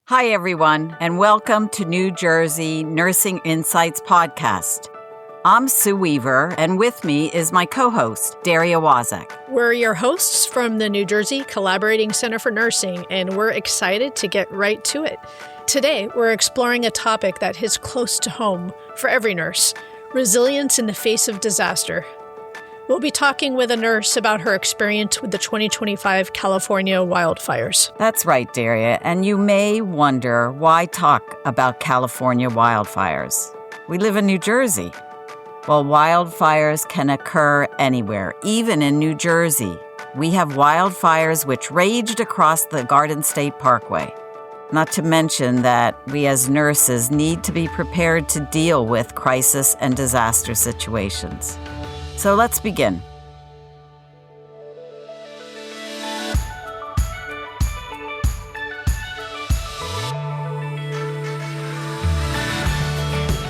Hi, everyone, and welcome to New Jersey Nursing Insights Podcast. I'm Sue Weaver, and with me is my co-host, Daria Wazek. We're your hosts from the New Jersey Collaborating Center for Nursing, and we're excited to get right to it. Today, we're exploring a topic that hits close to home for every nurse: resilience in the face of disaster. We'll be talking with a nurse about her experience with the 2025 California wildfires. That's right, Daria, and you may wonder why talk about California wildfires. We live in New Jersey. Well, wildfires can occur anywhere, even in New Jersey. We have wildfires which raged across the Garden State Parkway. Not to mention that we as nurses need to be prepared to deal with crisis and disaster situations. So let's begin.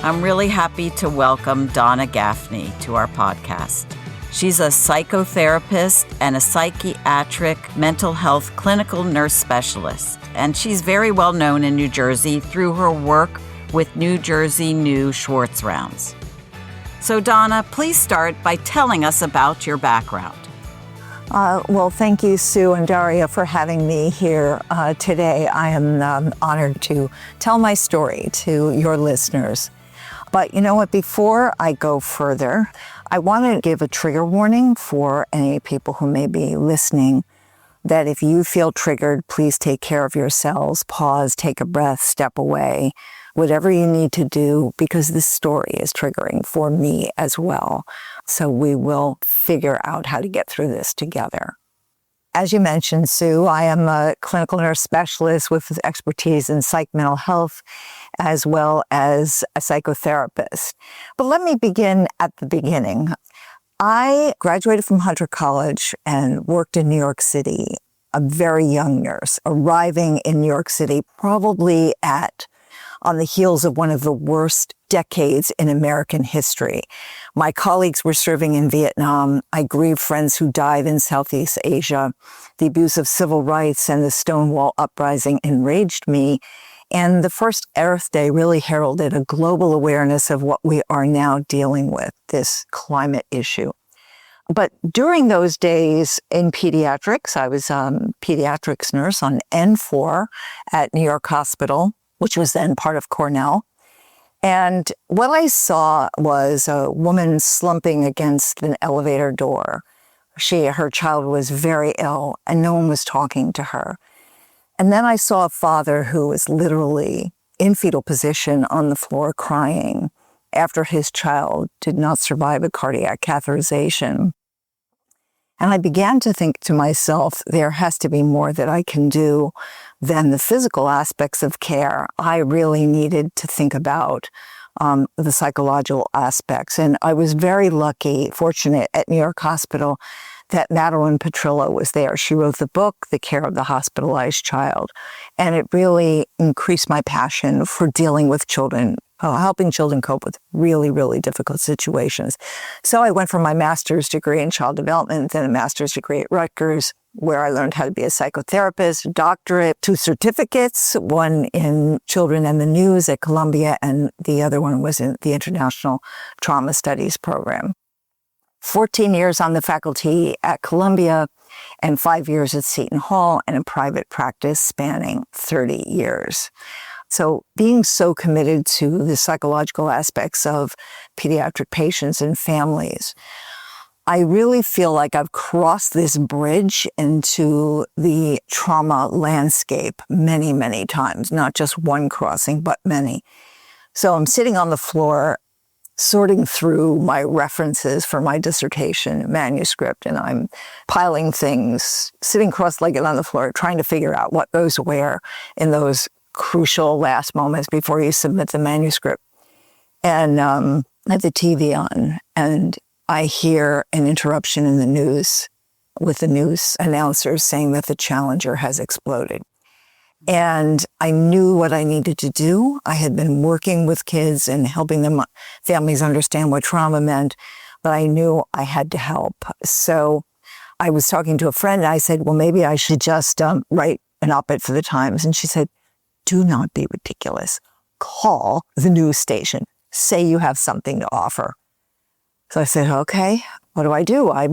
I'm really happy to welcome Donna Gaffney to our podcast. She's a psychotherapist and a psychiatric mental health clinical nurse specialist, and she's very well known in New Jersey through her work with New Jersey New Schwartz Rounds. So Donna, please start by telling us about your background. Well, thank you, Sue and Daria, for having me here today. I am honored to tell my story to your listeners. But you know what, before I go further, I want to give a trigger warning for any people who may be listening, that if you feel triggered, please take care of yourselves, pause, take a breath, step away, whatever you need to do, because this story is triggering for me as well. So we will figure out how to get through this together. As you mentioned, Sue, I am a clinical nurse specialist with expertise in psych mental health, as well as a psychotherapist. But let me begin at the beginning. I graduated from Hunter College and worked in New York City, a very young nurse, arriving in New York City probably on the heels of one of the worst decades in American history. My colleagues were serving in Vietnam. I grieved friends who died in Southeast Asia. The abuse of civil rights and the Stonewall uprising enraged me. And the first Earth Day really heralded a global awareness of what we are now dealing with, this climate issue. But during those days in pediatrics, I was a pediatrics nurse on N4 at New York Hospital, which was then part of Cornell. And what I saw was a woman slumping against an elevator door. Her child was very ill and no one was talking to her. And then I saw a father who was literally in fetal position on the floor crying after his child did not survive a cardiac catheterization. And I began to think to myself, there has to be more that I can do than the physical aspects of care. I really needed to think about the psychological aspects. And I was very fortunate at New York Hospital that Madeline Petrillo was there. She wrote the book, The Care of the Hospitalized Child. And it really increased my passion for dealing with children, helping children cope with really, really difficult situations. So I went for my master's degree in child development, then a master's degree at Rutgers, where I learned how to be a psychotherapist, a doctorate, 2 certificates, one in children and the news at Columbia, and the other one was in the International Trauma Studies program. 14 years on the faculty at Columbia and 5 years at Seton Hall, and in private practice spanning 30 years. So being so committed to the psychological aspects of pediatric patients and families, I really feel like I've crossed this bridge into the trauma landscape many, many times, not just one crossing, but many. So I'm sitting on the floor sorting through my references for my dissertation manuscript, and I'm piling things, sitting cross-legged on the floor, trying to figure out what goes where in those crucial last moments before you submit the manuscript. And I have the TV on, and I hear an interruption in the news with the news announcers saying that the Challenger has exploded. And I knew what I needed to do. I had been working with kids and helping them, families understand what trauma meant, but I knew I had to help. So I was talking to a friend and I said, well, maybe I should just write an op-ed for the Times. And she said, do not be ridiculous. Call the news station. Say you have something to offer. So I said, okay, what do? I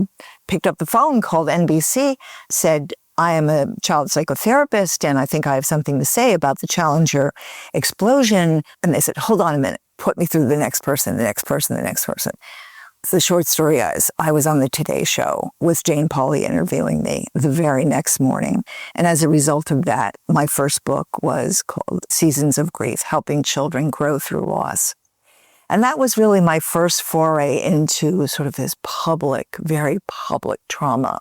picked up the phone, called NBC, said, I am a child psychotherapist, and I think I have something to say about the Challenger explosion. And they said, hold on a minute, put me through the next person. The short story is, I was on the Today Show with Jane Pauley interviewing me the very next morning. And as a result of that, my first book was called Seasons of Grief, Helping Children Grow Through Loss. And that was really my first foray into sort of this very public trauma.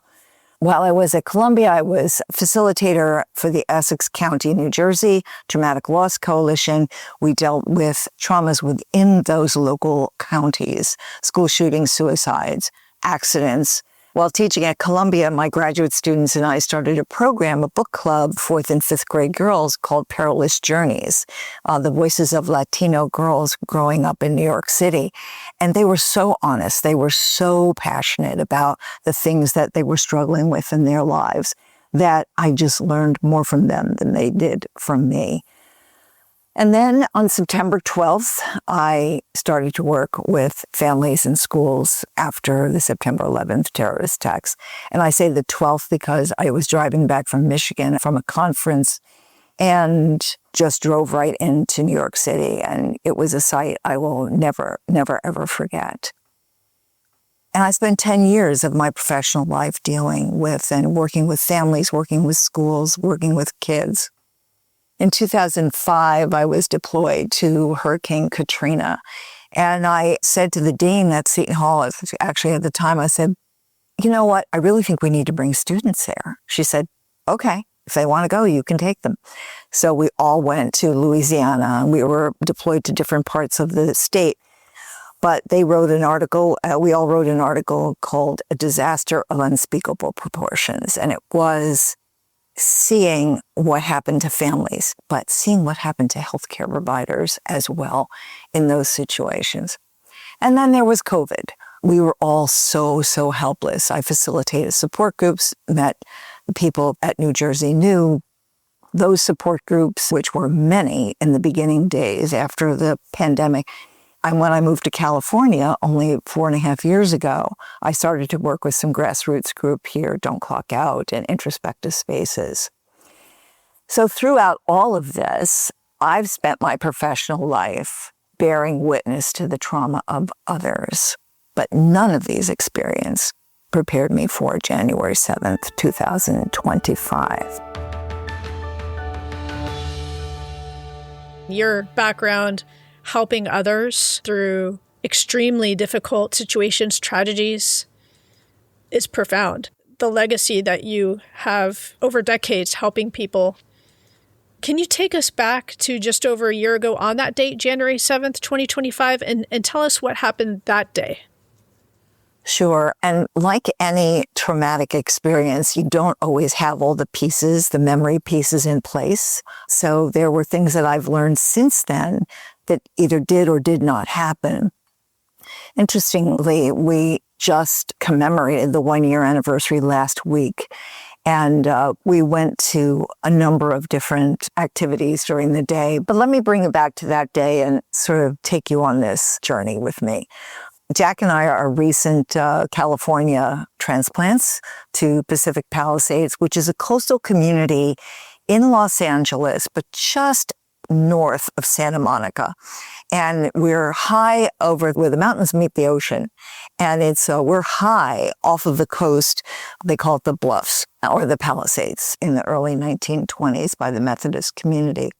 While I was at Columbia, I was facilitator for the Essex County, New Jersey Traumatic Loss Coalition. We dealt with traumas within those local counties, school shootings, suicides, accidents. While teaching at Columbia, my graduate students and I started a program, a book club, 4th and 5th grade girls, called Perilous Journeys, the voices of Latino girls growing up in New York City. And they were so honest. They were so passionate about the things that they were struggling with in their lives that I just learned more from them than they did from me. And then on September 12th, I started to work with families and schools after the September 11th terrorist attacks. And I say the 12th because I was driving back from Michigan from a conference and just drove right into New York City. And it was a sight I will never, ever forget. And I spent 10 years of my professional life dealing with and working with families, working with schools, working with kids. In 2005, I was deployed to Hurricane Katrina. And I said to the dean at Seton Hall, actually at the time, I said, you know what? I really think we need to bring students there. She said, okay, if they want to go, you can take them. So we all went to Louisiana, and we were deployed to different parts of the state. But they wrote an article, we all wrote an article called A Disaster of Unspeakable Proportions. And it was seeing what happened to families, but seeing what happened to healthcare providers as well in those situations. And then there was COVID. We were all so helpless. I facilitated support groups, met the people at New Jersey New. Those support groups, which were many in the beginning days after the pandemic. And when I moved to California only 4.5 years ago, I started to work with some grassroots group here, Don't Clock Out, and Introspective Spaces. So throughout all of this, I've spent my professional life bearing witness to the trauma of others. But none of these experiences prepared me for January 7th, 2025. Your background helping others through extremely difficult situations, tragedies, is profound. The legacy that you have over decades helping people. Can you take us back to just over a year ago on that date, January 7th, 2025, and tell us what happened that day? Sure. And like any traumatic experience, you don't always have all the pieces, the memory pieces in place. So there were things that I've learned since then that either did or did not happen. Interestingly, we just commemorated the 1-year anniversary last week. And we went to a number of different activities during the day. But let me bring it back to that day and sort of take you on this journey with me. Jack and I are recent California transplants to Pacific Palisades, which is a coastal community in Los Angeles, but just north of Santa Monica. And we're high over where the mountains meet the ocean. And we're high off of the coast. They call it the Bluffs or the Palisades in the early 1920s by the Methodist community.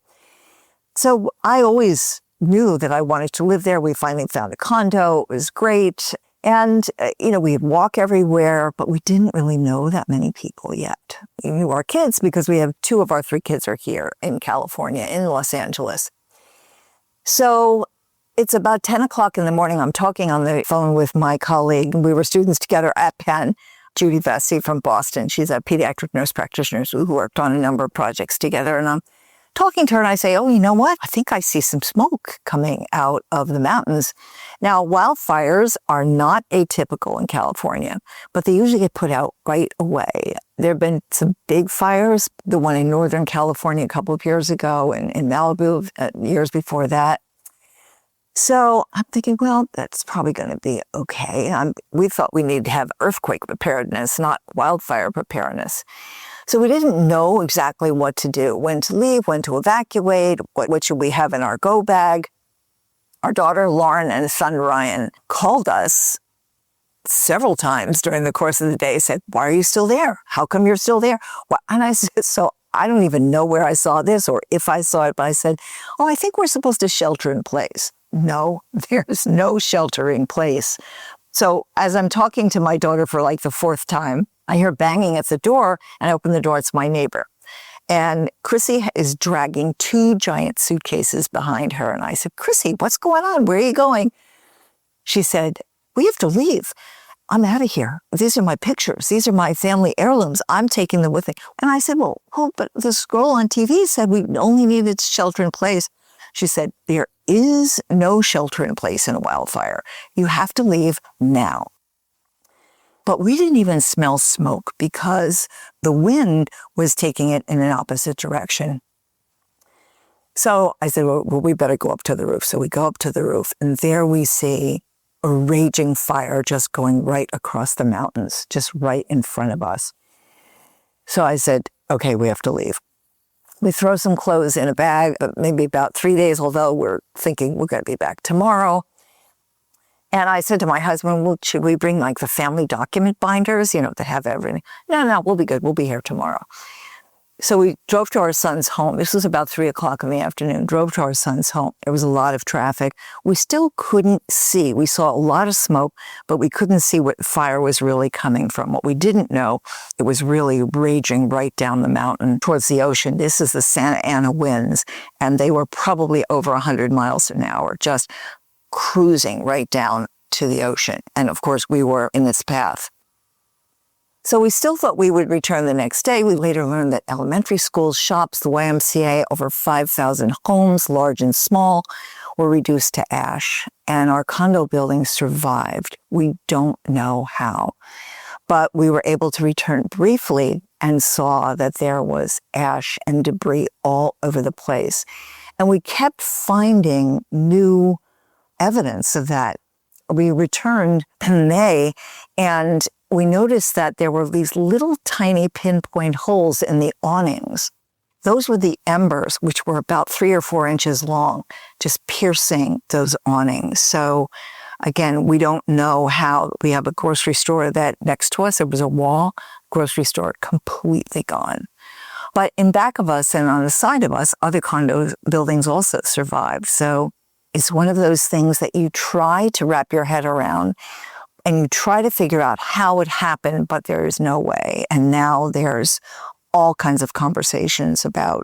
So I always knew that I wanted to live there. We finally found a condo. It was great. And, we'd walk everywhere, but we didn't really know that many people yet. We knew our kids because we have 2 of our 3 kids are here in California, in Los Angeles. So it's about 10 o'clock in the morning. I'm talking on the phone with my colleague. We were students together at Penn, Judy Vesey from Boston. She's a pediatric nurse practitioner who worked on a number of projects together. And I'm talking to her and I say, oh, you know what? I think I see some smoke coming out of the mountains. Now, wildfires are not atypical in California, but they usually get put out right away. There have been some big fires, the one in Northern California a couple of years ago and in Malibu years before that. So I'm thinking, well, that's probably going to be okay. We thought we needed to have earthquake preparedness, not wildfire preparedness. So we didn't know exactly what to do, when to leave, when to evacuate, what should we have in our go bag. Our daughter Lauren and son Ryan called us several times during the course of the day, said, why are you still there? How come you're still there? And I said, so I don't even know where I saw this or if I saw it, but I said, oh, I think we're supposed to shelter in place. No, there's no sheltering place. So as I'm talking to my daughter for like the fourth time, I hear banging at the door and I open the door. It's my neighbor. And Chrissy is dragging 2 giant suitcases behind her. And I said, Chrissy, what's going on? Where are you going? She said, we have to leave. I'm out of here. These are my pictures. These are my family heirlooms. I'm taking them with me. And I said, well, but the scroll on TV said we only needed shelter in place. She said, there is no shelter in place in a wildfire. You have to leave now. But we didn't even smell smoke because the wind was taking it in an opposite direction. So I said, well, we better go up to the roof. So we go up to the roof, and there we see a raging fire just going right across the mountains, just right in front of us. So I said, okay, we have to leave. We throw some clothes in a bag, maybe about 3 days, although we're thinking we're going to be back tomorrow. And I said to my husband, well, should we bring like the family document binders, that have everything? No, we'll be good. We'll be here tomorrow. So we drove to our son's home. This was about 3:00 in the afternoon. Drove to our son's home. There was a lot of traffic. We still couldn't see. We saw a lot of smoke, but we couldn't see what the fire was really coming from. What we didn't know, it was really raging right down the mountain towards the ocean. This is the Santa Ana winds, and they were probably over 100 miles an hour, just cruising right down to the ocean. And of course, we were in its path. So we still thought we would return the next day. We later learned that elementary schools, shops, the YMCA, over 5,000 homes, large and small, were reduced to ash. And our condo building survived. We don't know how. But we were able to return briefly and saw that there was ash and debris all over the place. And we kept finding new evidence of that. We returned in May, and we noticed that there were these little tiny pinpoint holes in the awnings. Those were the embers, which were about 3 or 4 inches long, just piercing those awnings. So again, we don't know how. We have a grocery store that next to us, there was a wall, grocery store completely gone. But in back of us and on the side of us, other condo buildings also survived. So it's one of those things that you try to wrap your head around and you try to figure out how it happened, but there is no way. And now there's all kinds of conversations about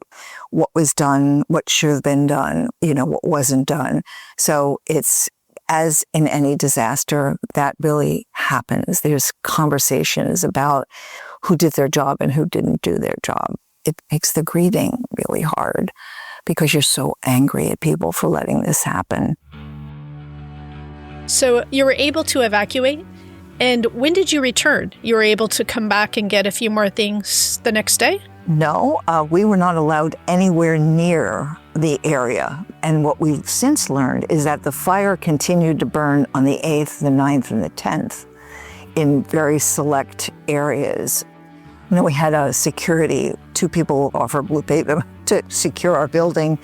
what was done, what should have been done, what wasn't done. So it's, as in any disaster, that really happens. There's conversations about who did their job and who didn't do their job. It makes the grieving really hard because you're so angry at people for letting this happen. So you were able to evacuate, and when did you return? You were able to come back and get a few more things the next day? No, we were not allowed anywhere near the area. And what we've since learned is that the fire continued to burn on the 8th, the 9th, and the 10th in very select areas. We had a security, 2 people offered blue paper to secure our building.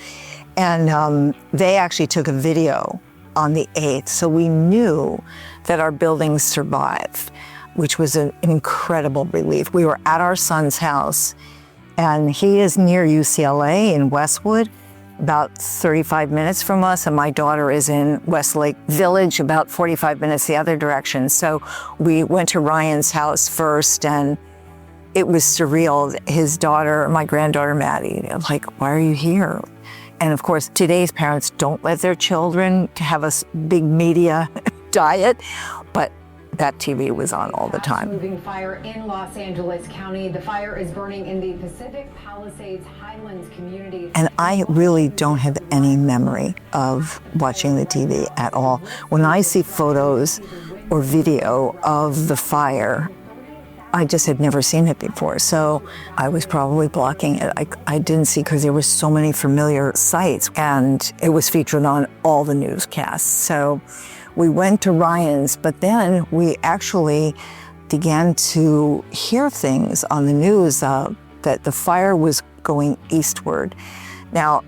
And they actually took a video on the 8th. So we knew that our buildings survived, which was an incredible relief. We were at our son's house, and he is near UCLA in Westwood, about 35 minutes from us, and my daughter is in Westlake Village, about 45 minutes the other direction. So we went to Ryan's house first, and it was surreal. His daughter, my granddaughter Maddie, like, why are you here? And of course, today's parents don't let their children have a big media diet, but that TV was on all the time. Moving fire in Los Angeles County. The fire is burning in the Pacific Palisades Highlands community. And I really don't have any memory of watching the TV at all. When I see photos or video of the fire, I just had never seen it before. So I was probably blocking it. I didn't see because there were so many familiar sites and it was featured on all the newscasts. So we went to Ryan's, but then we actually began to hear things on the news that the fire was going eastward. Now,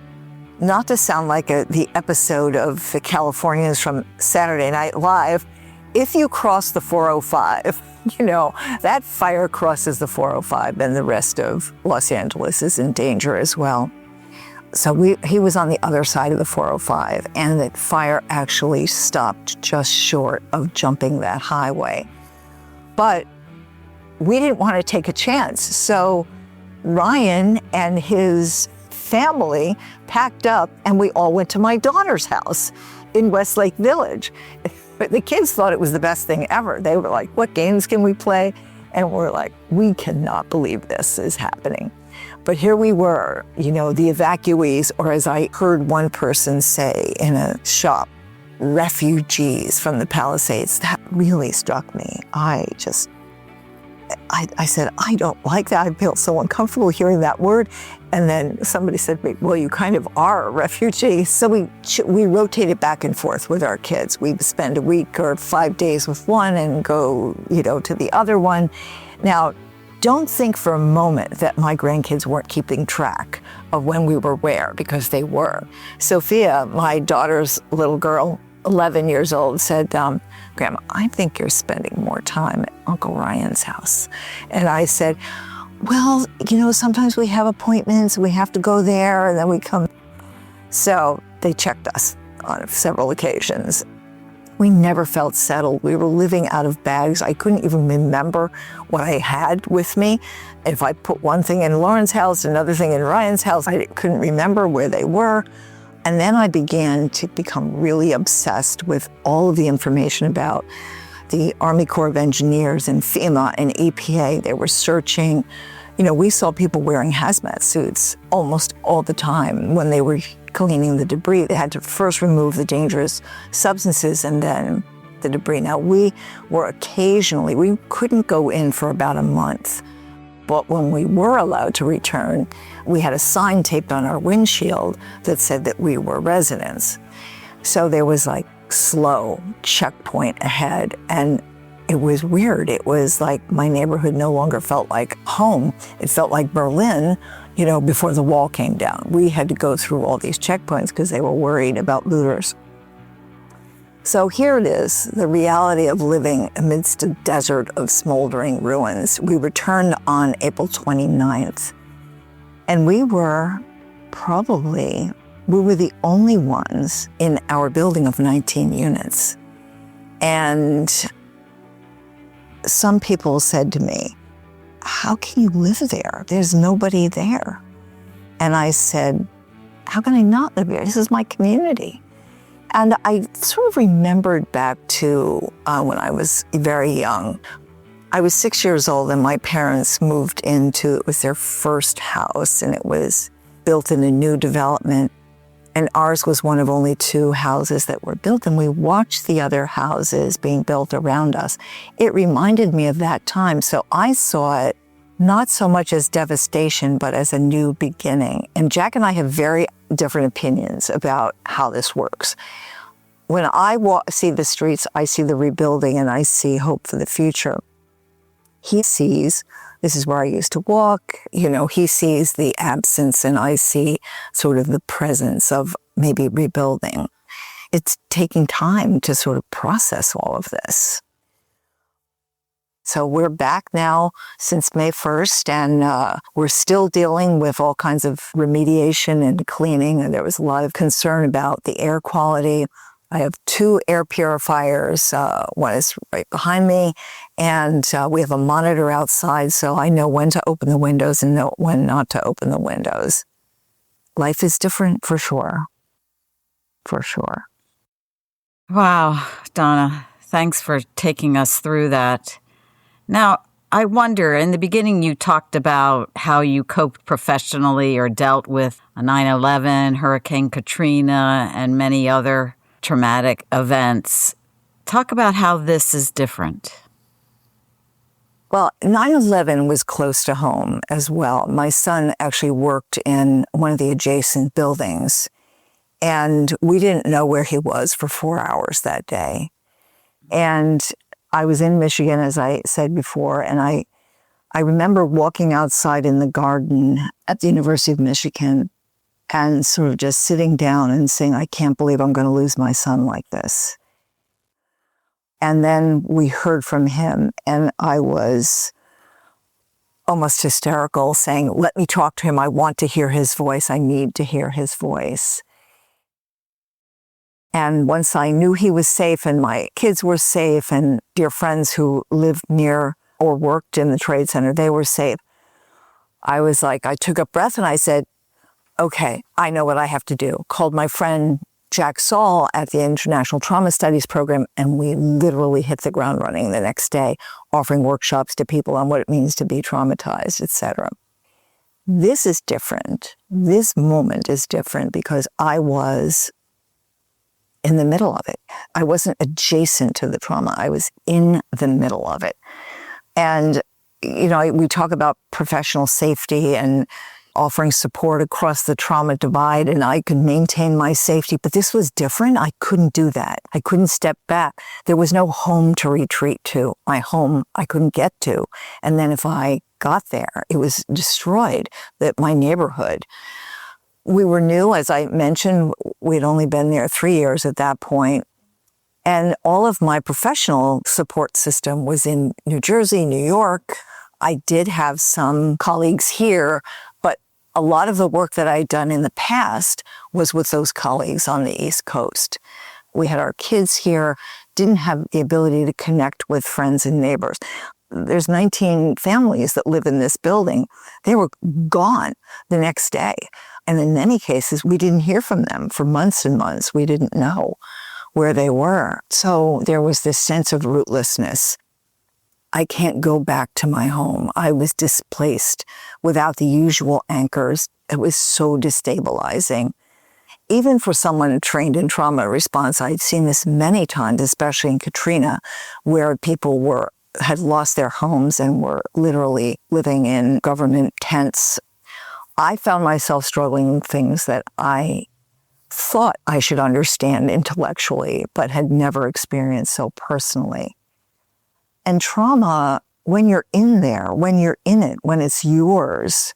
not to sound like the episode of the Californians from Saturday Night Live, if you cross the 405, that fire crosses the 405, then the rest of Los Angeles is in danger as well. So he was on the other side of the 405, and that fire actually stopped just short of jumping that highway. But we didn't want to take a chance. So Ryan and his family packed up, and we all went to my daughter's house in Westlake Village. But the kids thought it was the best thing ever. They were like, what games can we play? And we're like, we cannot believe this is happening. But here we were, the evacuees, or as I heard one person say in a shop, refugees from the Palisades. That really struck me. I said, I don't like that. I feel so uncomfortable hearing that word. And then somebody said, well, you kind of are a refugee. So we rotated back and forth with our kids. We'd spend a week or 5 days with one and go, to the other one. Now, don't think for a moment that my grandkids weren't keeping track of when we were where, because they were. Sophia, my daughter's little girl, 11 years old, said, Grandma, I think you're spending more time at Uncle Ryan's house. And I said, well, sometimes we have appointments, we have to go there, and then we come. So they checked us on several occasions. We never felt settled. We were living out of bags. I couldn't even remember what I had with me. If I put one thing in Lauren's house, another thing in Ryan's house, I couldn't remember where they were. And then I began to become really obsessed with all of the information about the Army Corps of Engineers and FEMA and EPA. They were searching. We saw people wearing hazmat suits almost all the time when they were cleaning the debris. They had to first remove the dangerous substances and then the debris. Now, we couldn't go in for about a month. But when we were allowed to return, we had a sign taped on our windshield that said that we were residents. So there was slow checkpoint ahead, and it was weird. It was like my neighborhood no longer felt like home. It felt like Berlin, before the wall came down. We had to go through all these checkpoints because they were worried about looters. So here it is, the reality of living amidst a desert of smoldering ruins. We returned on April 29th, and we were the only ones in our building of 19 units. And some people said to me, how can you live there? There's nobody there. And I said, how can I not live here? This is my community. And I sort of remembered back to when I was very young. I was 6 years old and my parents moved it was their first house, and it was built in a new development. And ours was one of only 2 houses that were built, and we watched the other houses being built around us. It reminded me of that time, so I saw it not so much as devastation, but as a new beginning. And Jack and I have very different opinions about how this works. When I see the streets, I see the rebuilding and I see hope for the future. He sees, this is where I used to walk, he sees the absence and I see sort of the presence of maybe rebuilding. It's taking time to sort of process all of this. So we're back now since May 1st, and we're still dealing with all kinds of remediation and cleaning. And there was a lot of concern about the air quality. I have 2 air purifiers. One is right behind me, and we have a monitor outside, so I know when to open the windows and know when not to open the windows. Life is different for sure. For sure. Wow, Donna, Thanks for taking us through that. Now, I wonder, in the beginning you talked about how you coped professionally or dealt with 9/11, Hurricane Katrina, and many other traumatic events. Talk about how this is different. Well, 9/11 was close to home as well. My son actually worked in one of the adjacent buildings, and we didn't know where he was for 4 hours that day. And I was in Michigan, as I said before, and I remember walking outside in the garden at the University of Michigan and sort of just sitting down and saying, I can't believe I'm going to lose my son like this. And then we heard from him, and I was almost hysterical, saying, let me talk to him. I want to hear his voice. I need to hear his voice. And once I knew he was safe and my kids were safe and dear friends who lived near or worked in the Trade Center, they were safe, I was like, I took a breath and I said, okay, I know what I have to do. Called my friend Jack Saul at the International Trauma Studies program, and we literally hit the ground running the next day, offering workshops to people on what it means to be traumatized, etc. This is different. This moment is different because I was in the middle of it. I wasn't adjacent to the trauma. I was in the middle of it. And, you know, we talk about professional safety and offering support across the trauma divide, and I could maintain my safety, but this was different. I couldn't do that. I couldn't step back. There was no home to retreat to. My home I couldn't get to. And then if I got there, it was destroyed, my neighborhood. We were new, as I mentioned, we'd only been there 3 years at that point. And all of my professional support system was in New Jersey, New York. I did have some colleagues here, but a lot of the work that I'd done in the past was with those colleagues on the East Coast. We had our kids here, didn't have the ability to connect with friends and neighbors. There's 19 families that live in this building. They were gone the next day. And in many cases, we didn't hear from them for months and months. We didn't know where they were. So there was this sense of rootlessness. I can't go back to my home. I was displaced without the usual anchors. It was so destabilizing. Even for someone trained in trauma response, I'd seen this many times, especially in Katrina, where people had lost their homes and were literally living in government tents. I found myself struggling with things that I thought I should understand intellectually, but had never experienced so personally. And trauma, when you're in there, when you're in it, when it's yours,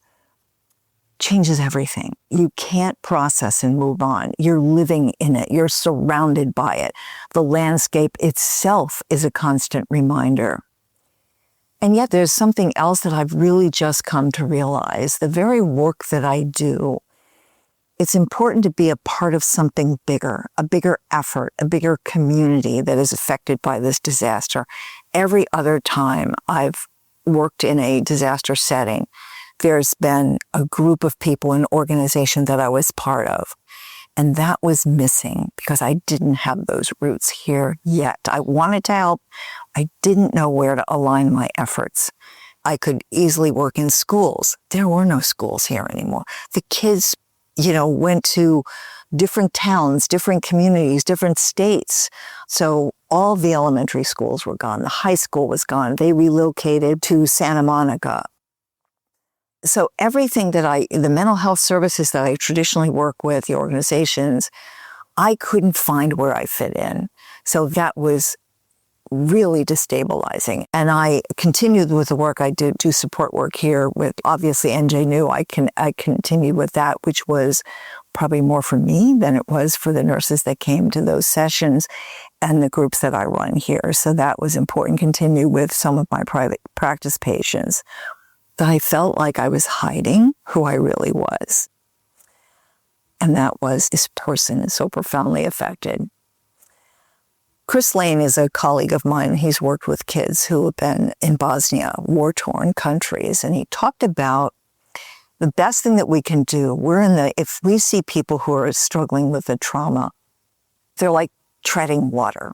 changes everything. You can't process and move on. You're living in it. You're surrounded by it. The landscape itself is a constant reminder. And yet there's something else that I've really just come to realize. The very work that I do, it's important to be a part of something bigger, a bigger effort, a bigger community that is affected by this disaster. Every other time I've worked in a disaster setting, there's been a group of people, an organization that I was part of. And that was missing because I didn't have those roots here yet. I wanted to help. I didn't know where to align my efforts. I could easily work in schools. There were no schools here anymore. The kids, went to different towns, different communities, different states. So all the elementary schools were gone. The high school was gone. They relocated to Santa Monica. So everything the mental health services that I traditionally work with, the organizations, I couldn't find where I fit in. So that was really destabilizing. And I continued with the work I did, do support work here with, obviously, NJ knew I continued with that, which was probably more for me than it was for the nurses that came to those sessions and the groups that I run here. So that was important, continue with some of my private practice patients. That I felt like I was hiding who I really was. And that was, this person is so profoundly affected. Chris Lane is a colleague of mine. He's worked with kids who have been in Bosnia, war-torn countries. And he talked about the best thing that we can do. If we see people who are struggling with the trauma, they're like treading water.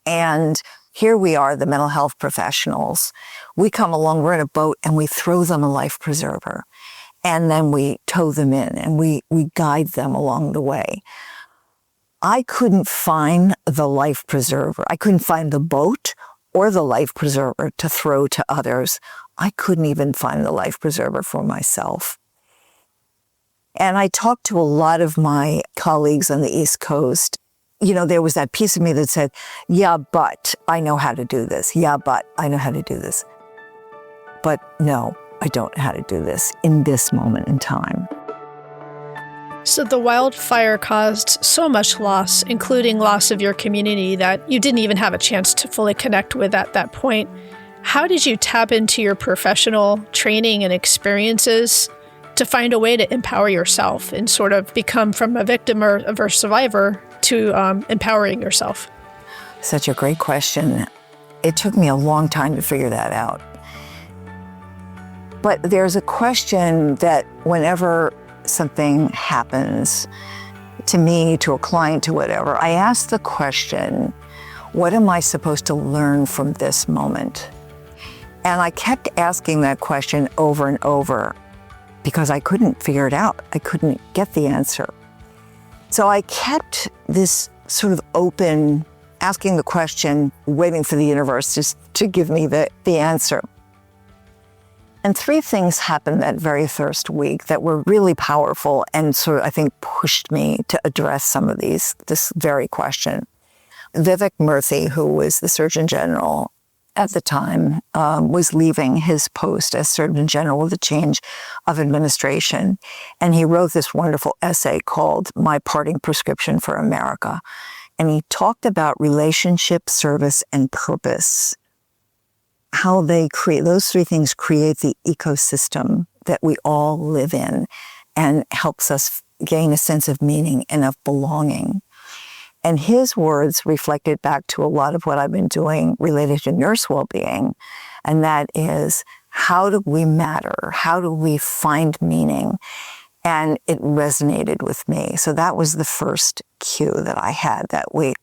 And here we are, the mental health professionals. We come along, we're in a boat, and we throw them a life preserver. And then we tow them in, and we guide them along the way. I couldn't find the life preserver. I couldn't find the boat or the life preserver to throw to others. I couldn't even find the life preserver for myself. And I talked to a lot of my colleagues on the East Coast. You know, there was that piece of me that said, yeah, but I know how to do this. Yeah, but I know how to do this. But no, I don't know how to do this in this moment in time. So the wildfire caused so much loss, including loss of your community, that you didn't even have a chance to fully connect with at that point. How did you tap into your professional training and experiences to find a way to empower yourself and sort of become from a victim or a survivor to empowering yourself? Such a great question. It took me a long time to figure that out. But there's a question that whenever something happens to me, to a client, to whatever, I ask the question, what am I supposed to learn from this moment? And I kept asking that question over and over because I couldn't figure it out. I couldn't get the answer. So I kept this sort of open, asking the question, waiting for the universe just to give me the answer. And 3 things happened that very first week that were really powerful and sort of, I think, pushed me to address some of this very question. Vivek Murthy, who was the Surgeon General at the time, was leaving his post as Surgeon General with the change of administration. And he wrote this wonderful essay called My Parting Prescription for America. And he talked about relationship, service, and purpose. How they create, those 3 things create the ecosystem that we all live in and helps us gain a sense of meaning and of belonging. And his words reflected back to a lot of what I've been doing related to nurse well-being. And that is, how do we matter? How do we find meaning? And it resonated with me. So that was the first cue that I had that week.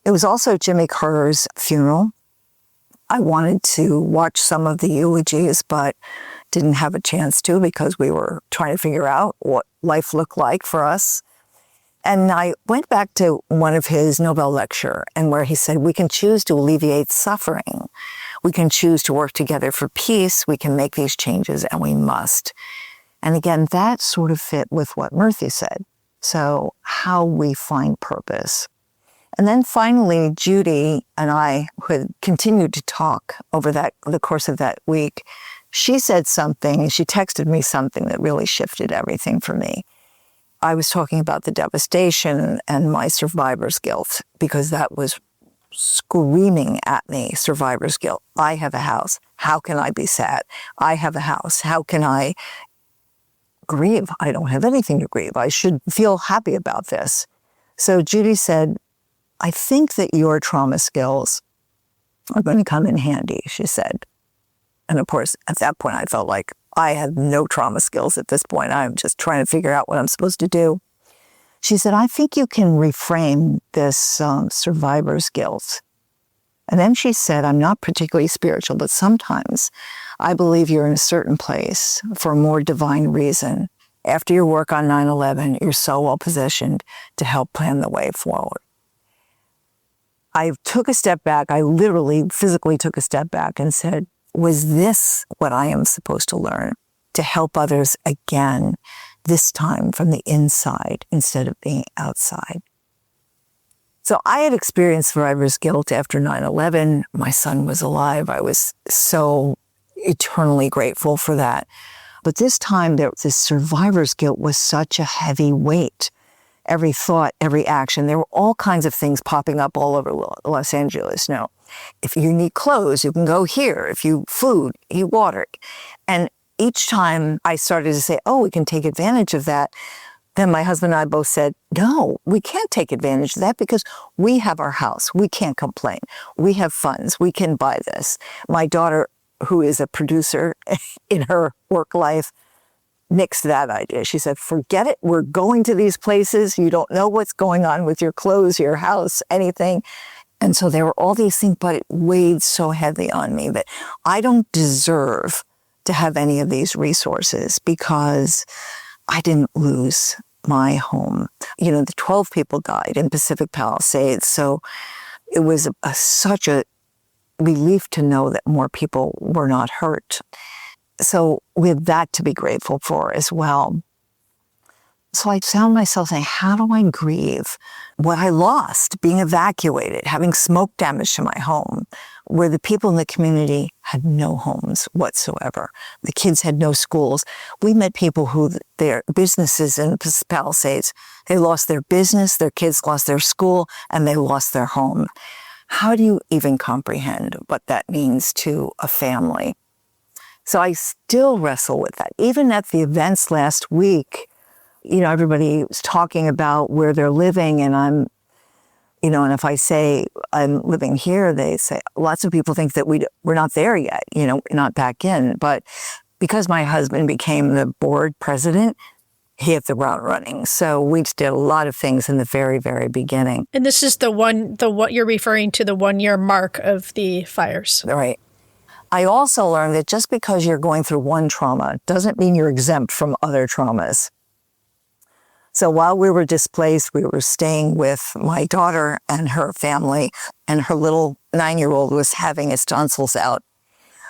It was also Jimmy Carter's funeral. I wanted to watch some of the eulogies, but didn't have a chance to because we were trying to figure out what life looked like for us. And I went back to one of his Nobel lecture and where he said, we can choose to alleviate suffering. We can choose to work together for peace. We can make these changes and we must. And again, that sort of fit with what Murthy said. So how we find purpose. And then finally, Judy and I, who had continued to talk over the course of that week, she said something, she texted me something that really shifted everything for me. I was talking about the devastation and my survivor's guilt because that was screaming at me, survivor's guilt. I have a house. How can I be sad? I have a house. How can I grieve? I don't have anything to grieve. I should feel happy about this. So Judy said, I think that your trauma skills are going to come in handy, she said. And of course, at that point, I felt like I had no trauma skills at this point. I'm just trying to figure out what I'm supposed to do. She said, I think you can reframe this survivor's guilt. And then she said, I'm not particularly spiritual, but sometimes I believe you're in a certain place for a more divine reason. After your work on 9/11, you're so well positioned to help plan the way forward. I took a step back. I literally, physically took a step back and said, was this what I am supposed to learn? To help others again, this time from the inside instead of being outside. So I had experienced survivor's guilt after 9/11. My son was alive. I was so eternally grateful for that. But this time, this survivor's guilt was such a heavy weight. Every thought, every action, there were all kinds of things popping up all over Los Angeles. Now, if you need clothes, you can go here. If you food, you water. And each time I started to say, oh, we can take advantage of that, then my husband and I both said, no, we can't take advantage of that because we have our house. We can't complain. We have funds. We can buy this. My daughter, who is a producer in her work life, nixed that idea. She said, forget it. We're going to these places. You don't know what's going on with your clothes, your house, anything. And so there were all these things, but it weighed so heavily on me that I don't deserve to have any of these resources because I didn't lose my home. The 12 people died in Pacific Palisades. So it was such a relief to know that more people were not hurt. So we have that to be grateful for as well. So I found myself saying, how do I grieve what I lost, being evacuated, having smoke damage to my home, where the people in the community had no homes whatsoever. The kids had no schools. We met people who their businesses in the Palisades, they lost their business, their kids lost their school, and they lost their home. How do you even comprehend what that means to a family? So I still wrestle with that. Even at the events last week, everybody was talking about where they're living, and and if I say I'm living here, they say, lots of people think that we're not there yet, we're not back in. But because my husband became the board president, he hit the ground running. So we did a lot of things in the very, very beginning. And this is what you're referring to, the 1-year mark of the fires. Right. I also learned that just because you're going through one trauma doesn't mean you're exempt from other traumas. So while we were displaced, we were staying with my daughter and her family, and her little 9-year-old was having his tonsils out.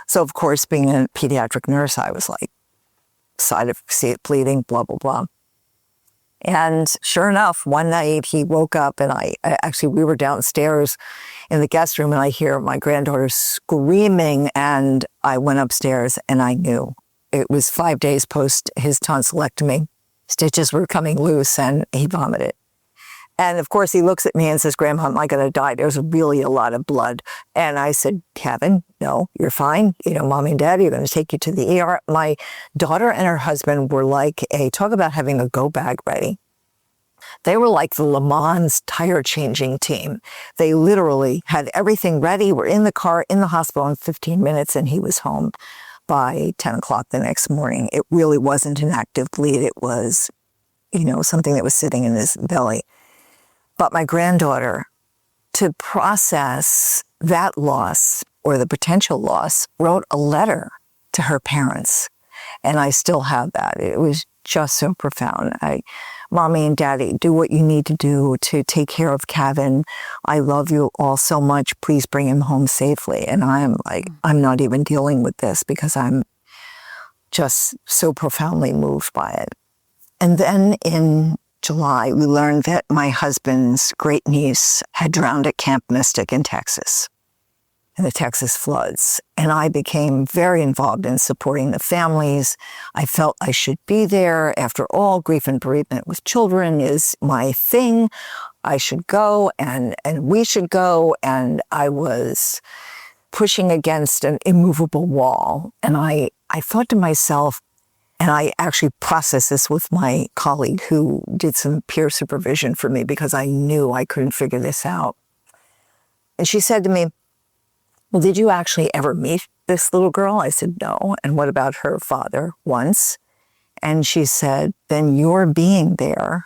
So of course, being a pediatric nurse, I was like, see it bleeding, blah, blah, blah. And sure enough, one night he woke up and we were downstairs in the guest room and I hear my granddaughter screaming, and I went upstairs and I knew. It was 5 days post his tonsillectomy. Stitches were coming loose and he vomited. And of course he looks at me and says, Grandma, am I going to die? There's really a lot of blood. And I said, Kevin, no, you're fine. Mommy and Daddy are going to take you to the ER. My daughter and her husband were like talk about having a go bag ready. They were like the Le Mans tire changing team. They literally had everything ready. We're in the car, in the hospital in 15 minutes, and he was home by 10 o'clock the next morning. It really wasn't an active bleed. It was, something that was sitting in his belly. But my granddaughter, to process that loss or the potential loss, wrote a letter to her parents. And I still have that. It was just so profound. Mommy and Daddy, do what you need to do to take care of Kevin. I love you all so much. Please bring him home safely. And I'm like, I'm not even dealing with this because I'm just so profoundly moved by it. And then in July, we learned that my husband's great niece had drowned at Camp Mystic in Texas, in the Texas floods. And I became very involved in supporting the families. I felt I should be there. After all, grief and bereavement with children is my thing. I should go and we should go. And I was pushing against an immovable wall. And I thought to myself, and I actually processed this with my colleague who did some peer supervision for me because I knew I couldn't figure this out. And she said to me, well, did you actually ever meet this little girl? I said, no. And what about her father? Once. And she said, then your being there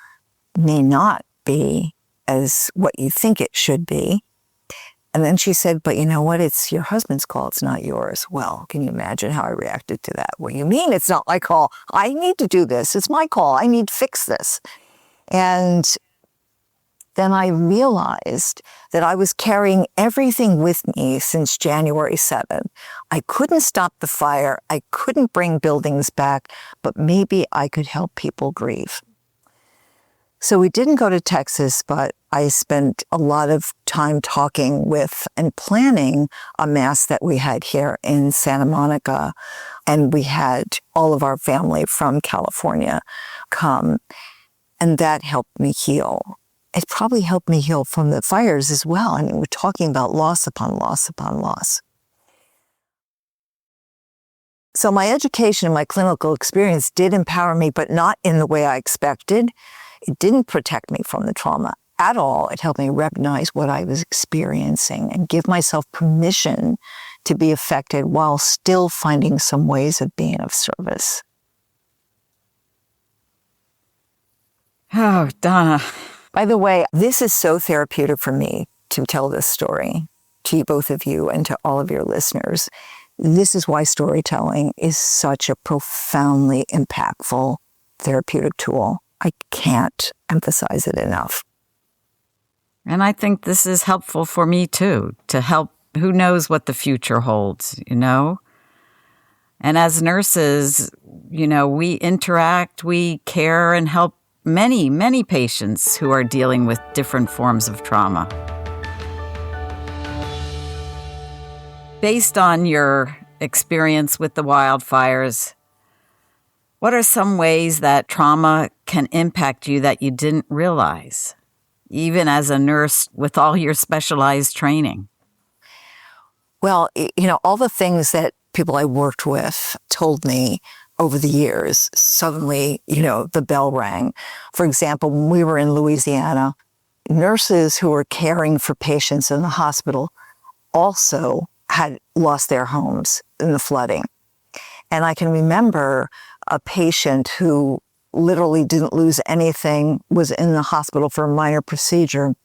may not be as what you think it should be. And then she said, but you know what? It's your husband's call. It's not yours. Well, can you imagine how I reacted to that? What do you mean it's not my call? I need to do this. It's my call. I need to fix this. And then I realized that I was carrying everything with me since January 7th. I couldn't stop the fire. I couldn't bring buildings back, but maybe I could help people grieve. So we didn't go to Texas, but I spent a lot of time talking with and planning a mass that we had here in Santa Monica. And we had all of our family from California come. And that helped me heal. It probably helped me heal from the fires as well. I mean, we're talking about loss upon loss upon loss. So my education and my clinical experience did empower me, but not in the way I expected. It didn't protect me from the trauma at all. It helped me recognize what I was experiencing and give myself permission to be affected while still finding some ways of being of service. Oh, Donna. By the way, this is so therapeutic for me to tell this story to both of you and to all of your listeners. This is why storytelling is such a profoundly impactful therapeutic tool. I can't emphasize it enough. And I think this is helpful for me too, to help. Who knows what the future holds, you know? And as nurses, you know, we interact, we care and help many, many patients who are dealing with different forms of trauma. Based on your experience with the wildfires, what are some ways that trauma can impact you that you didn't realize, even as a nurse with all your specialized training? Well, you know, all the things that people I worked with told me over the years, suddenly, you know, the bell rang. For example, when we were in Louisiana, nurses who were caring for patients in the hospital also had lost their homes in the flooding. And I can remember a patient who literally didn't lose anything, was in the hospital for a minor procedure,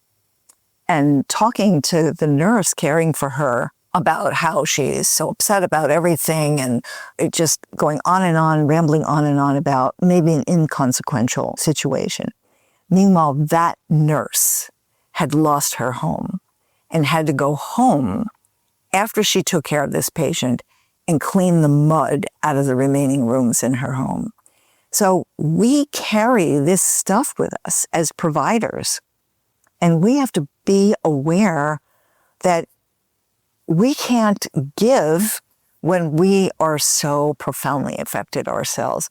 and talking to the nurse caring for her about how she's so upset about everything, and it just going on and on, rambling on and on about maybe an inconsequential situation. Meanwhile, that nurse had lost her home and had to go home after she took care of this patient and clean the mud out of the remaining rooms in her home. So we carry this stuff with us as providers, and we have to be aware that we can't give when we are so profoundly affected ourselves.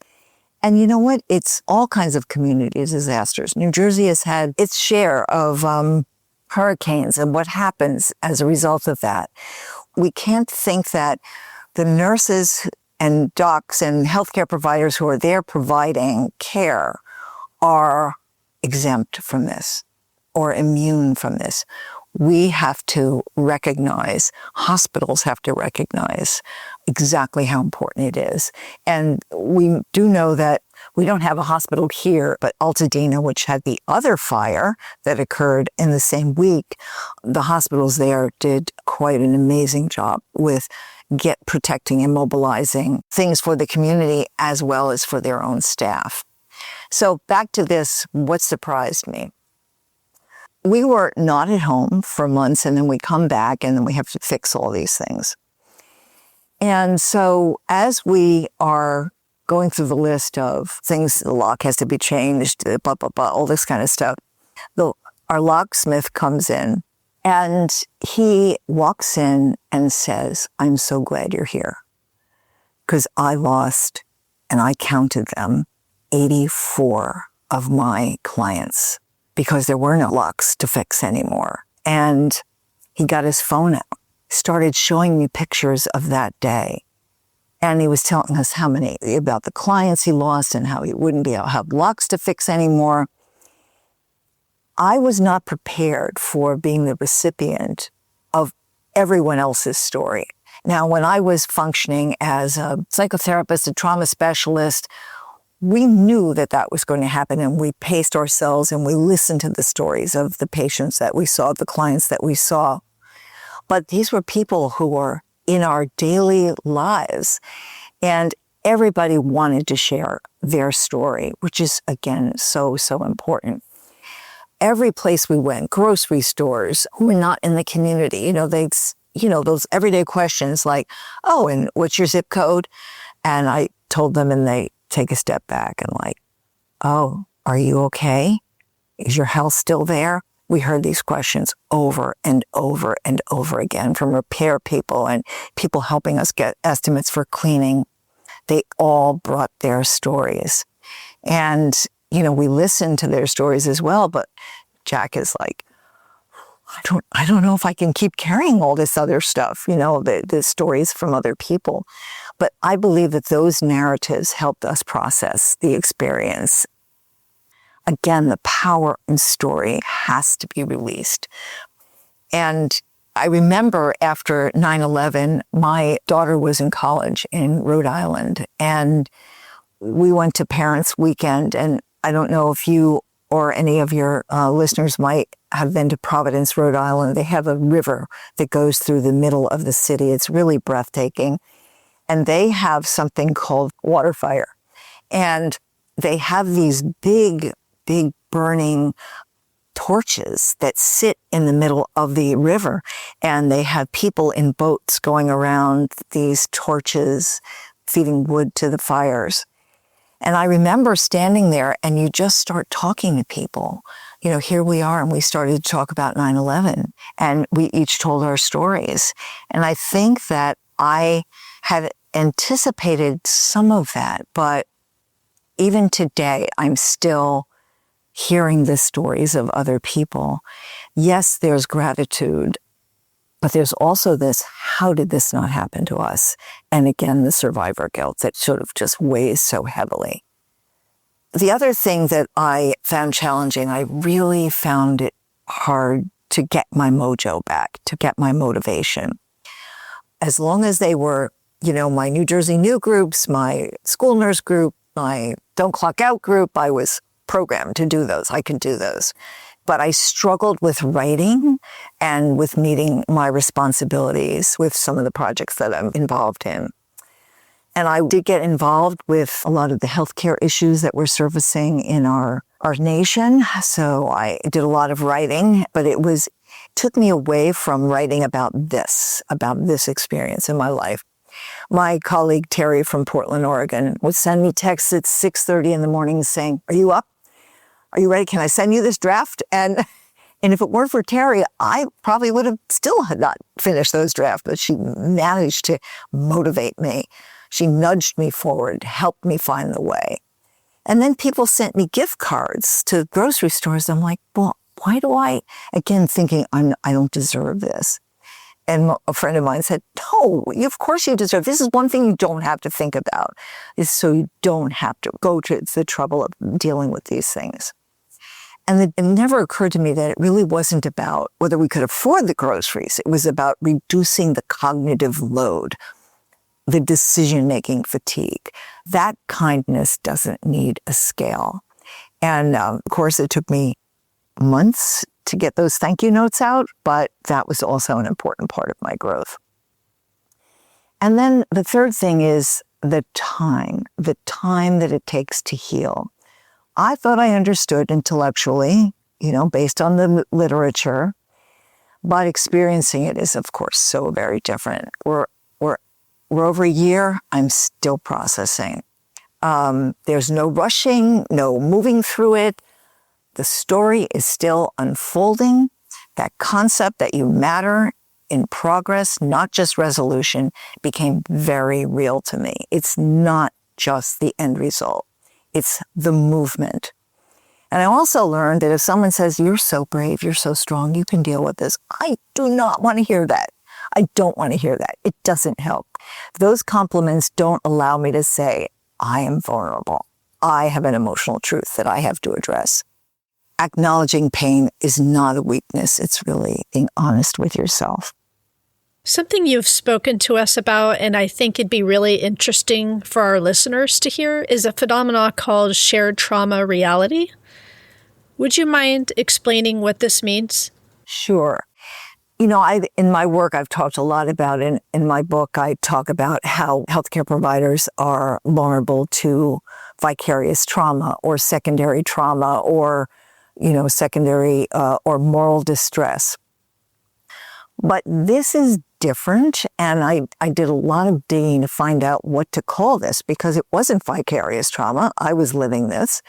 And you know what? It's all kinds of community disasters. New Jersey has had its share of hurricanes and what happens as a result of that. We can't think that the nurses and docs and healthcare providers who are there providing care are exempt from this or immune from this. We have to recognize, hospitals have to recognize exactly how important it is. And we do know that we don't have a hospital here, but Altadena, which had the other fire that occurred in the same week, the hospitals there did quite an amazing job with protecting and mobilizing things for the community as well as for their own staff. So back to this, what surprised me? We were not at home for months, and then we come back and then we have to fix all these things. And so as we are going through the list of things, the lock has to be changed, blah, blah, blah, all this kind of stuff, our locksmith comes in and he walks in and says, "I'm so glad you're here, because I lost," and I counted them, 84 of my clients, because there were no locks to fix anymore. And he got his phone out, started showing me pictures of that day. And he was telling us about the clients he lost and how he wouldn't be able to have locks to fix anymore. I was not prepared for being the recipient of everyone else's story. Now, when I was functioning as a psychotherapist, a trauma specialist, we knew that that was going to happen, and we paced ourselves and we listened to the stories of the patients that we saw, the clients that we saw. But these were people who were in our daily lives, and everybody wanted to share their story, which is, again, so, so important. Every place we went, grocery stores, who were not in the community, those everyday questions like, "Oh, and what's your zip code?" And I told them, and they take a step back and like, "Oh, are you okay? Is your health still there?" We heard these questions over and over and over again from repair people and people helping us get estimates for cleaning. They all brought their stories. And, we listened to their stories as well, but Jack is like, I don't know if I can keep carrying all this other stuff, the stories from other people. But I believe that those narratives helped us process the experience. Again, the power in story has to be released. And I remember after 9/11, my daughter was in college in Rhode Island, and we went to Parents' Weekend. And I don't know if you or any of your listeners might have been to Providence, Rhode Island. They have a river that goes through the middle of the city. It's really breathtaking. And they have something called Wildfire. And they have these big burning torches that sit in the middle of the river. And they have people in boats going around these torches, feeding wood to the fires. And I remember standing there, and you just start talking to people. You know, here we are, and we started to talk about 9/11, and we each told our stories. And I think that I had anticipated some of that, but even today, I'm still hearing the stories of other people. Yes, there's gratitude, but there's also this, how did this not happen to us? And again, the survivor guilt that sort of just weighs so heavily. The other thing that I found challenging, I really found it hard to get my mojo back, to get my motivation. As long as they were, you know, my New Jersey New groups, my school nurse group, my Don't Clock Out group, I was programmed to do those. I could do those. But I struggled with writing and with meeting my responsibilities with some of the projects that I'm involved in. And I did get involved with a lot of the healthcare issues that were surfacing in our nation. So I did a lot of writing, but it took me away from writing about this experience in my life. My colleague Terry from Portland, Oregon, would send me texts at 6:30 in the morning saying, "Are you up? Are you ready? Can I send you this draft?" And if it weren't for Terry, I probably would have still not finished those drafts, but she managed to motivate me. She nudged me forward, helped me find the way. And then people sent me gift cards to grocery stores. I'm like, well, why do I, again, thinking I don't deserve this. And a friend of mine said, no, of course you deserve. This is one thing you don't have to think about, is so you don't have to go to the trouble of dealing with these things. And it never occurred to me that it really wasn't about whether we could afford the groceries. It was about reducing the cognitive load, the decision-making fatigue. That kindness doesn't need a scale. And of course, it took me months to get those thank you notes out, but that was also an important part of my growth. And then the third thing is the time that it takes to heal. I thought I understood intellectually, based on the literature, but experiencing it is, of course, so very different. We're over a year, I'm still processing. There's no rushing, no moving through it. The story is still unfolding. That concept that you matter in progress, not just resolution, became very real to me. It's not just the end result. It's the movement. And I also learned that if someone says, you're so brave, you're so strong, you can deal with this, I do not want to hear that. I don't want to hear that. It doesn't help. Those compliments don't allow me to say, I am vulnerable. I have an emotional truth that I have to address. Acknowledging pain is not a weakness. It's really being honest with yourself. Something you've spoken to us about, and I think it'd be really interesting for our listeners to hear, is a phenomenon called shared trauma reality. Would you mind explaining what this means? Sure. In my work, I've talked a lot about, in my book, I talk about how healthcare providers are vulnerable to vicarious trauma or secondary trauma or, secondary or moral distress. But this is different, and I did a lot of digging to find out what to call this, because it wasn't vicarious trauma. I was living this.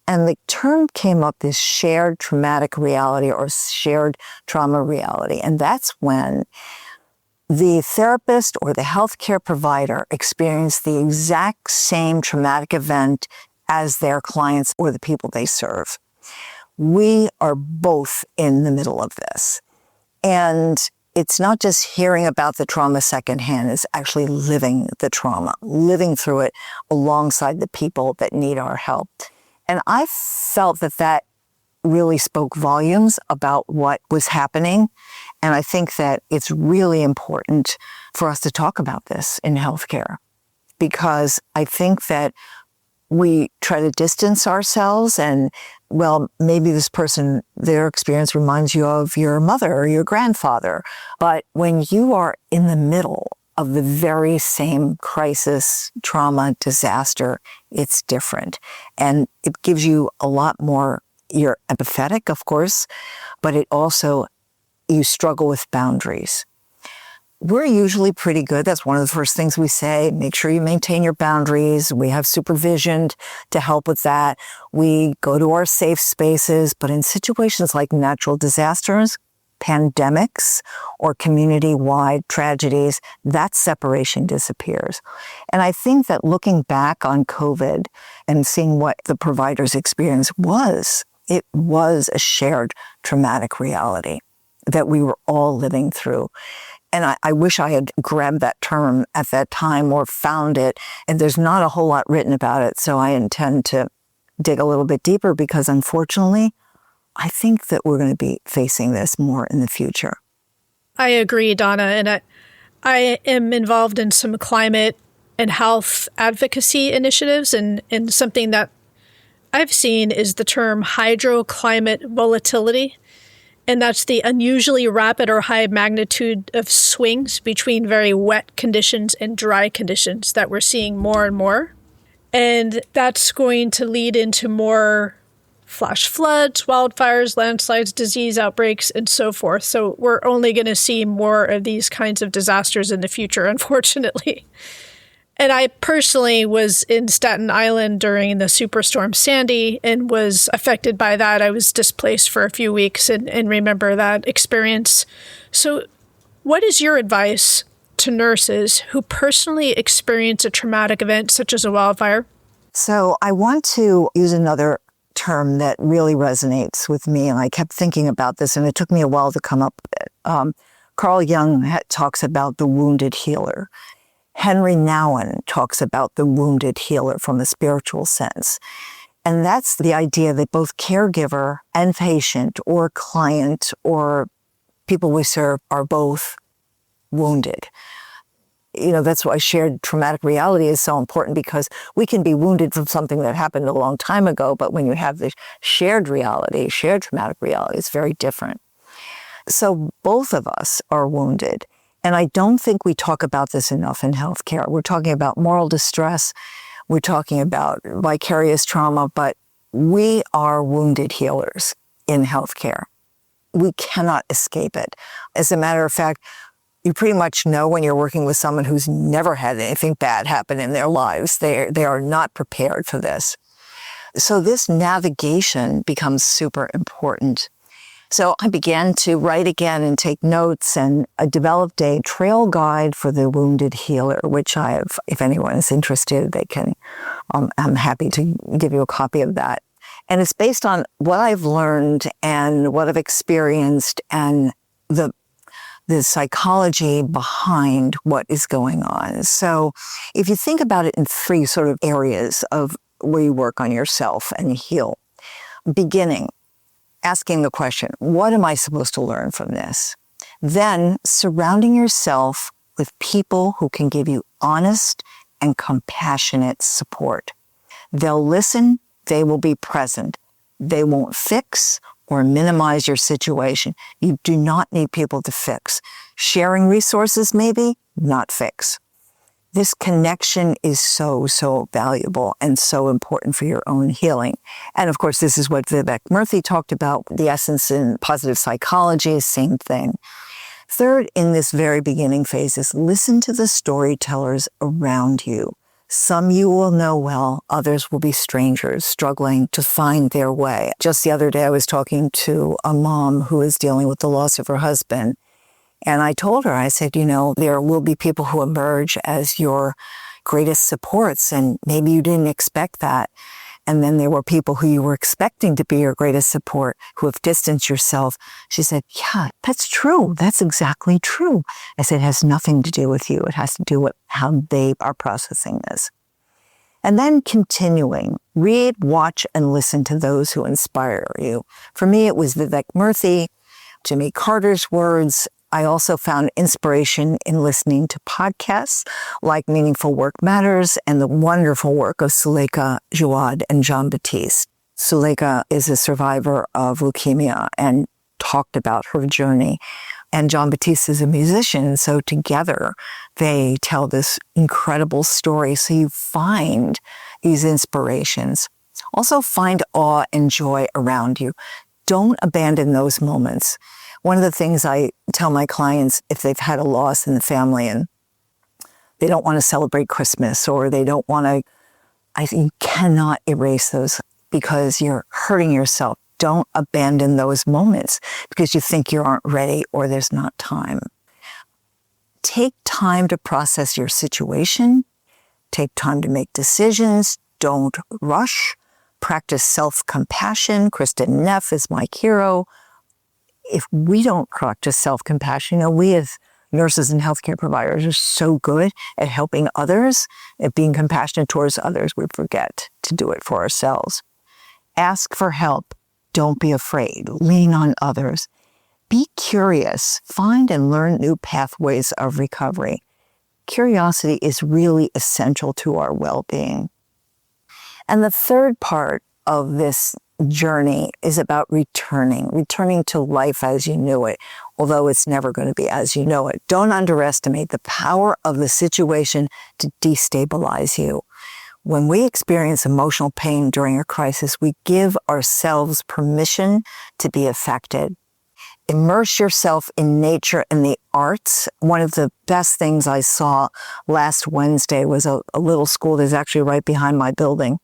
And the term came up, this shared traumatic reality or shared trauma reality. And that's when the therapist or the healthcare provider experienced the exact same traumatic event as their clients or the people they serve. We are both in the middle of this. And it's not just hearing about the trauma secondhand, it's actually living the trauma, living through it alongside the people that need our help. And I felt that really spoke volumes about what was happening. And I think that it's really important for us to talk about this in healthcare, because I think that we try to distance ourselves and, well, maybe this person, their experience reminds you of your mother or your grandfather. But when you are in the middle of the very same crisis, trauma, disaster, it's different. And it gives you a lot more, you're empathetic, of course, but it also, you struggle with boundaries. We're usually pretty good. That's one of the first things we say. Make sure you maintain your boundaries. We have supervision to help with that. We go to our safe spaces. But in situations like natural disasters, pandemics, or community-wide tragedies, that separation disappears. And I think that looking back on COVID and seeing what the providers experienced it was a shared traumatic reality that we were all living through. And I wish I had grabbed that term at that time or found it. And there's not a whole lot written about it. So I intend to dig a little bit deeper because unfortunately, I think that we're going to be facing this more in the future. I agree, Donna. And I am involved in some climate and health advocacy initiatives. And something that I've seen is the term hydroclimate volatility. And that's the unusually rapid or high magnitude of swings between very wet conditions and dry conditions that we're seeing more and more. And that's going to lead into more flash floods, wildfires, landslides, disease outbreaks, and so forth. So we're only going to see more of these kinds of disasters in the future, unfortunately. And I personally was in Staten Island during the Superstorm Sandy and was affected by that. I was displaced for a few weeks and remember that experience. So what is your advice to nurses who personally experience a traumatic event such as a wildfire? So I want to use another term that really resonates with me. And I kept thinking about this and it took me a while to come up with it. Carl Jung talks about the wounded healer. Henry Nouwen talks about the wounded healer from a spiritual sense. And that's the idea that both caregiver and patient or client or people we serve are both wounded. That's why shared traumatic reality is so important because we can be wounded from something that happened a long time ago, but when you have the shared reality, shared traumatic reality, it's very different. So both of us are wounded. And I don't think we talk about this enough in healthcare. We're talking about moral distress. We're talking about vicarious trauma, but we are wounded healers in healthcare. We cannot escape it. As a matter of fact, you pretty much know when you're working with someone who's never had anything bad happen in their lives. They are not prepared for this. So this navigation becomes super important. So I began to write again and take notes, and I developed a trail guide for the wounded healer, which I have, if anyone is interested, they can, I'm happy to give you a copy of that. And it's based on what I've learned and what I've experienced and the psychology behind what is going on. So if you think about it in three sort of areas of where you work on yourself and heal, beginning, asking the question, what am I supposed to learn from this? Then surrounding yourself with people who can give you honest and compassionate support. They'll listen, they will be present. They won't fix or minimize your situation. You do not need people to fix. Sharing resources, maybe, not fix. This connection is so, so valuable and so important for your own healing. And of course, this is what Vivek Murthy talked about, the essence in positive psychology, same thing. Third, in this very beginning phase is listen to the storytellers around you. Some you will know well, others will be strangers struggling to find their way. Just the other day, I was talking to a mom who is dealing with the loss of her husband. And I told her, I said, there will be people who emerge as your greatest supports, and maybe you didn't expect that. And then there were people who you were expecting to be your greatest support who have distanced yourself. She said, yeah, that's true. That's exactly true. I said, it has nothing to do with you. It has to do with how they are processing this. And then continuing, read, watch, and listen to those who inspire you. For me, it was Vivek Murthy, Jimmy Carter's words, I also found inspiration in listening to podcasts like Meaningful Work Matters and the wonderful work of Suleika Jawad and Jean-Baptiste. Suleika is a survivor of leukemia and talked about her journey. And Jean-Baptiste is a musician, so together they tell this incredible story. So you find these inspirations. Also find awe and joy around you. Don't abandon those moments. One of the things I tell my clients, if they've had a loss in the family and they don't want to celebrate Christmas or they don't want to, I think you cannot erase those because you're hurting yourself. Don't abandon those moments because you think you aren't ready or there's not time. Take time to process your situation. Take time to make decisions. Don't rush. Practice self-compassion. Kristen Neff is my hero. If we don't practice self-compassion, we as nurses and healthcare providers are so good at helping others, at being compassionate towards others, we forget to do it for ourselves. Ask for help. Don't be afraid. Lean on others. Be curious. Find and learn new pathways of recovery. Curiosity is really essential to our well-being. And the third part of this journey is about returning to life as you knew it, although it's never going to be as you know it. Don't underestimate the power of the situation to destabilize you. When we experience emotional pain during a crisis, we give ourselves permission to be affected. Immerse yourself in nature and the arts. One of the best things I saw last Wednesday was a little school that's actually right behind my building.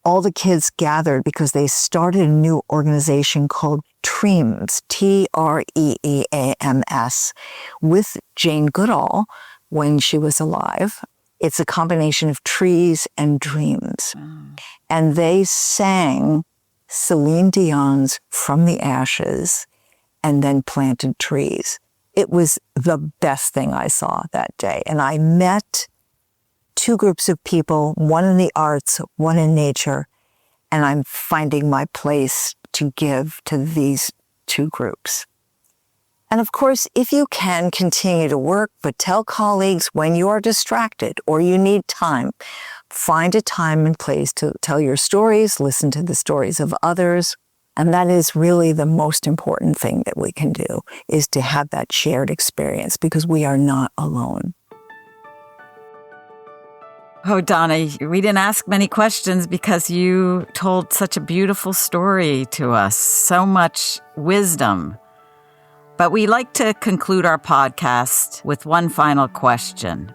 All the kids gathered because they started a new organization called TREAMS, TREEAMS, with Jane Goodall when she was alive. It's a combination of trees and dreams. And they sang Celine Dion's From the Ashes and then planted trees. It was the best thing I saw that day. And I met two groups of people, one in the arts, one in nature, and I'm finding my place to give to these two groups. And of course, if you can, continue to work, but tell colleagues when you are distracted or you need time. Find a time and place to tell your stories, listen to the stories of others. And that is really the most important thing that we can do, is to have that shared experience because we are not alone. Oh, Donna, we didn't ask many questions because you told such a beautiful story to us, so much wisdom. But we like to conclude our podcast with one final question.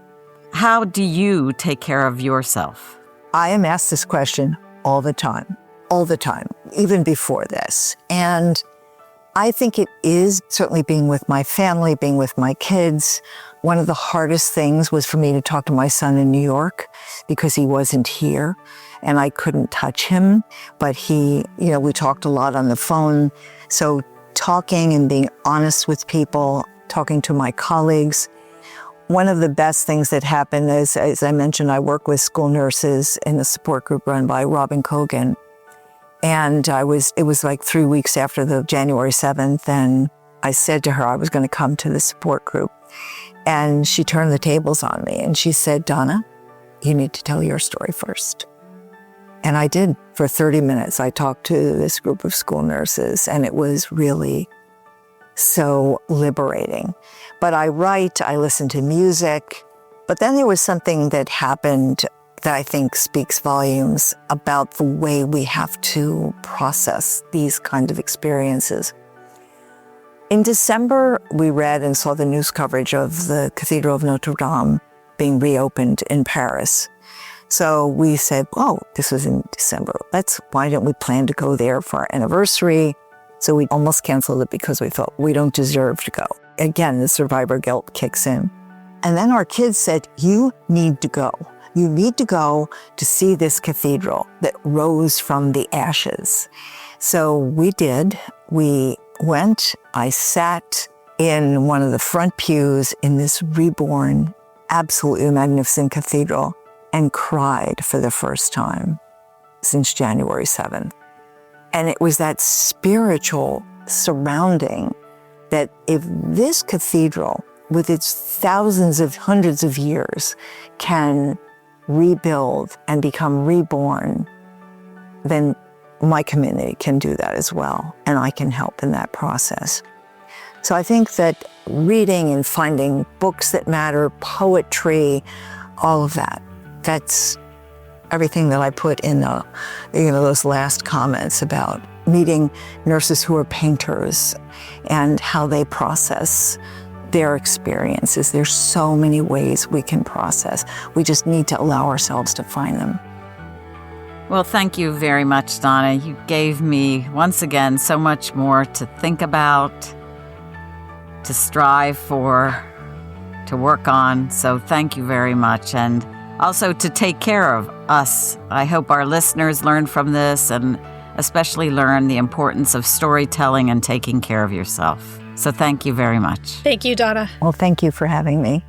How do you take care of yourself? I am asked this question all the time, even before this. And I think it is certainly being with my family, being with my kids. One of the hardest things was for me to talk to my son in New York because he wasn't here and I couldn't touch him. But we talked a lot on the phone. So talking and being honest with people, talking to my colleagues. One of the best things that happened is, as I mentioned, I work with school nurses in a support group run by Robin Cogan. And it was like 3 weeks after the January 7th, and I said to her I was going to come to the support group. And she turned the tables on me and she said, Donna, you need to tell your story first. And I did. For 30 minutes, I talked to this group of school nurses, and it was really so liberating. But I write, I listen to music, but then there was something that happened that I think speaks volumes about the way we have to process these kind of experiences. In December, we read and saw the news coverage of the Cathedral of Notre Dame being reopened in Paris. So we said, this was in December. Why don't we plan to go there for our anniversary? So we almost canceled it because we thought we don't deserve to go. Again, the survivor guilt kicks in. And then our kids said, you need to go. You need to go to see this cathedral that rose from the ashes. So we did. We went. I sat in one of the front pews in this reborn, absolutely magnificent cathedral and cried for the first time since January 7th. And it was that spiritual surrounding that if this cathedral, with its thousands of hundreds of years, can rebuild and become reborn, then my community can do that as well, and I can help in that process. So I think that reading and finding books that matter, poetry, all of that, that's everything that I put in those last comments about meeting nurses who are painters and how they process their experiences. There's so many ways we can process. We just need to allow ourselves to find them. Well, thank you very much, Donna. You gave me, once again, so much more to think about, to strive for, to work on. So thank you very much. And also to take care of us. I hope our listeners learn from this, and especially learn the importance of storytelling and taking care of yourself. So thank you very much. Thank you, Donna. Well, thank you for having me.